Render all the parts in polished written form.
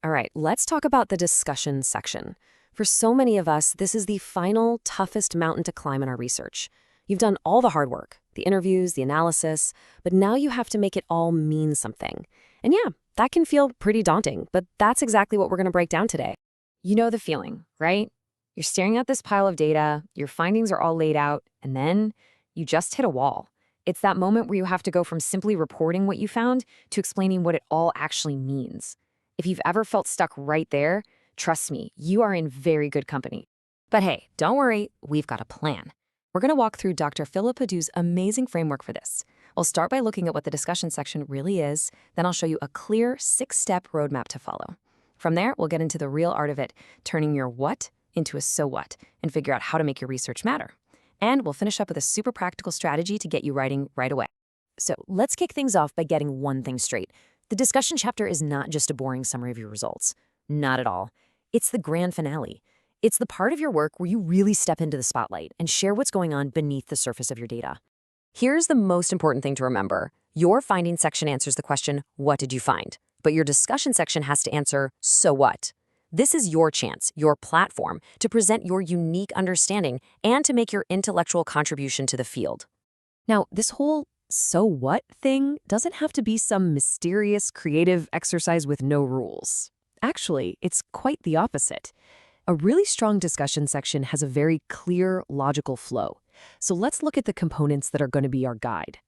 All right, let's talk about the discussion section. For so many of us, this is the final, toughest mountain to climb in our research. You've done all the hard work, the interviews, the analysis, but now you have to make it all mean something. And yeah, that can feel pretty daunting, but that's exactly what we're going to break down today. You know the feeling, right? You're staring at this pile of data, your findings are all laid out, and then you just hit a wall. It's that moment where you have to go from simply reporting what you found to explaining what it all actually means. If you've ever felt stuck right there, trust me, you are in very good company. But hey, don't worry, we've got a plan. We're going to walk through Dr. Philip Padu's amazing framework for this. I'll start by looking at what the discussion section really is, then I'll show you a clear 6-step roadmap to follow. From there, we'll get into the real art of it, turning your what into a so what, and figure out how to make your research matter. And we'll finish up with a super practical strategy to get you writing right away. So let's kick things off by getting one thing straight. The discussion chapter is not just a boring summary of your results. Not at all. It's the grand finale. It's the part of your work where you really step into the spotlight and share what's going on beneath the surface of your data. Here's the most important thing to remember. Your findings section answers the question, what did you find? But your discussion section has to answer, so what? This is your chance, your platform, to present your unique understanding and to make your intellectual contribution to the field. Now, this whole so what thing doesn't have to be some mysterious, creative exercise with no rules. Actually, it's quite the opposite. A really strong discussion section has a very clear, logical flow. So let's look at the components that are going to be our guide.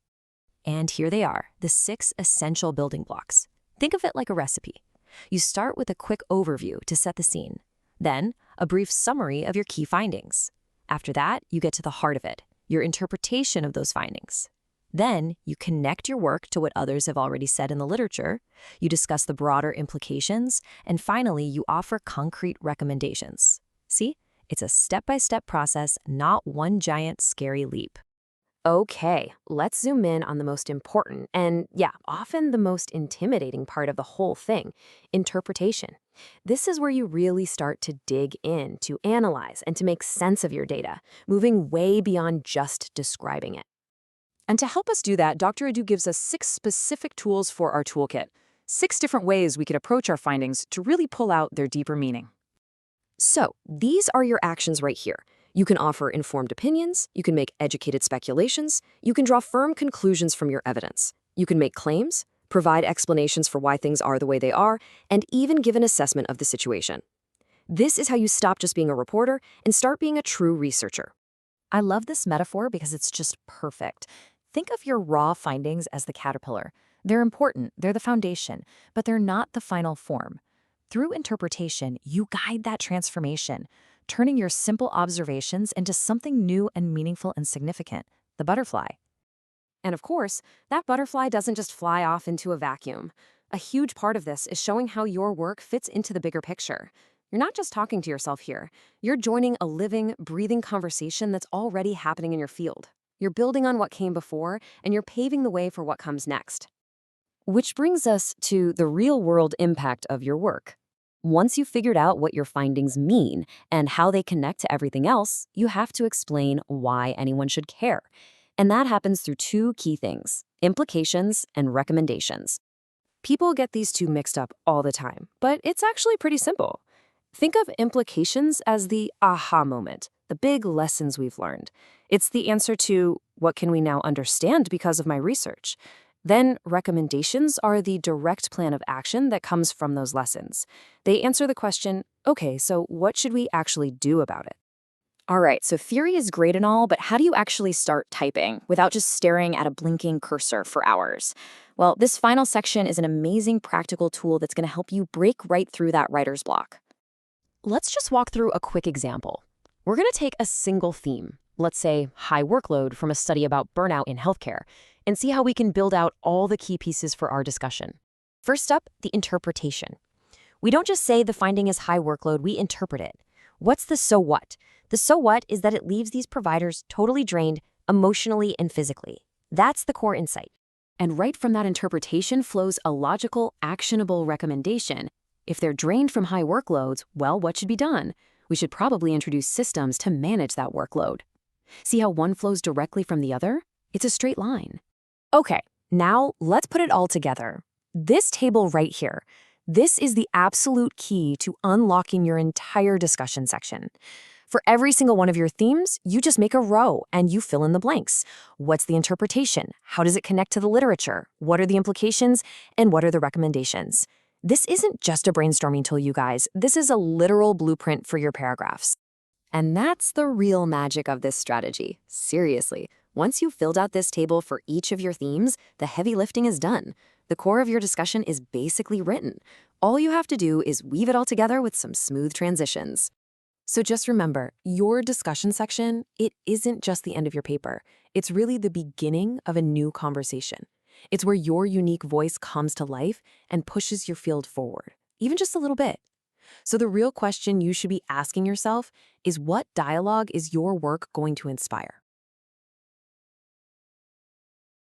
And here they are, the 6 essential building blocks. Think of it like a recipe. You start with a quick overview to set the scene. Then, a brief summary of your key findings. After that, you get to the heart of it, your interpretation of those findings. Then, you connect your work to what others have already said in the literature, you discuss the broader implications, and finally, you offer concrete recommendations. See? It's a step-by-step process, not one giant, scary leap. Okay, let's zoom in on the most important and, yeah, often the most intimidating part of the whole thing, interpretation. This is where you really start to dig in, to analyze, and to make sense of your data, moving way beyond just describing it. And to help us do that, Dr. Adu gives us 6 specific tools for our toolkit, 6 different ways we could approach our findings to really pull out their deeper meaning. So, these are your actions right here. You can offer informed opinions, you can make educated speculations, you can draw firm conclusions from your evidence. You can make claims, provide explanations for why things are the way they are, and even give an assessment of the situation. This is how you stop just being a reporter and start being a true researcher. I love this metaphor because it's just perfect. Think of your raw findings as the caterpillar. They're important, they're the foundation, but they're not the final form. Through interpretation, you guide that transformation, turning your simple observations into something new and meaningful and significant, the butterfly. And of course, that butterfly doesn't just fly off into a vacuum. A huge part of this is showing how your work fits into the bigger picture. You're not just talking to yourself here. You're joining a living, breathing conversation that's already happening in your field. You're building on what came before, and you're paving the way for what comes next. Which brings us to the real-world impact of your work. Once you've figured out what your findings mean and how they connect to everything else, you have to explain why anyone should care. And that happens through 2 key things, implications and recommendations. People get these 2 mixed up all the time, but it's actually pretty simple. Think of implications as the aha moment, the big lessons we've learned. It's the answer to, what can we now understand because of my research? Then recommendations are the direct plan of action that comes from those lessons. They answer the question, okay, so what should we actually do about it? All right, so theory is great and all, but how do you actually start typing without just staring at a blinking cursor for hours? Well, this final section is an amazing practical tool that's going to help you break right through that writer's block. Let's just walk through a quick example. We're going to take a single theme, let's say high workload from a study about burnout in healthcare, and see how we can build out all the key pieces for our discussion. First up, the interpretation. We don't just say the finding is high workload, we interpret it. What's the so what? The so what is that it leaves these providers totally drained emotionally and physically. That's the core insight. And right from that interpretation flows a logical, actionable recommendation. If they're drained from high workloads, well, what should be done? We should probably introduce systems to manage that workload. See how one flows directly from the other? It's a straight line. Okay, now let's put it all together. This table right here, This is the absolute key to unlocking your entire discussion section. For every single one of your themes, you just make a row and you fill in the blanks. What's the interpretation? How does it connect to the literature? What are the implications? And what are the recommendations? This isn't just a brainstorming tool, you guys. This is a literal blueprint for your paragraphs. And that's the real magic of this strategy. Seriously, once you've filled out this table for each of your themes, the heavy lifting is done. The core of your discussion is basically written. All you have to do is weave it all together with some smooth transitions. So just remember, your discussion section, it isn't just the end of your paper. It's really the beginning of a new conversation. It's where your unique voice comes to life and pushes your field forward, even just a little bit. So the real question you should be asking yourself is, what dialogue is your work going to inspire?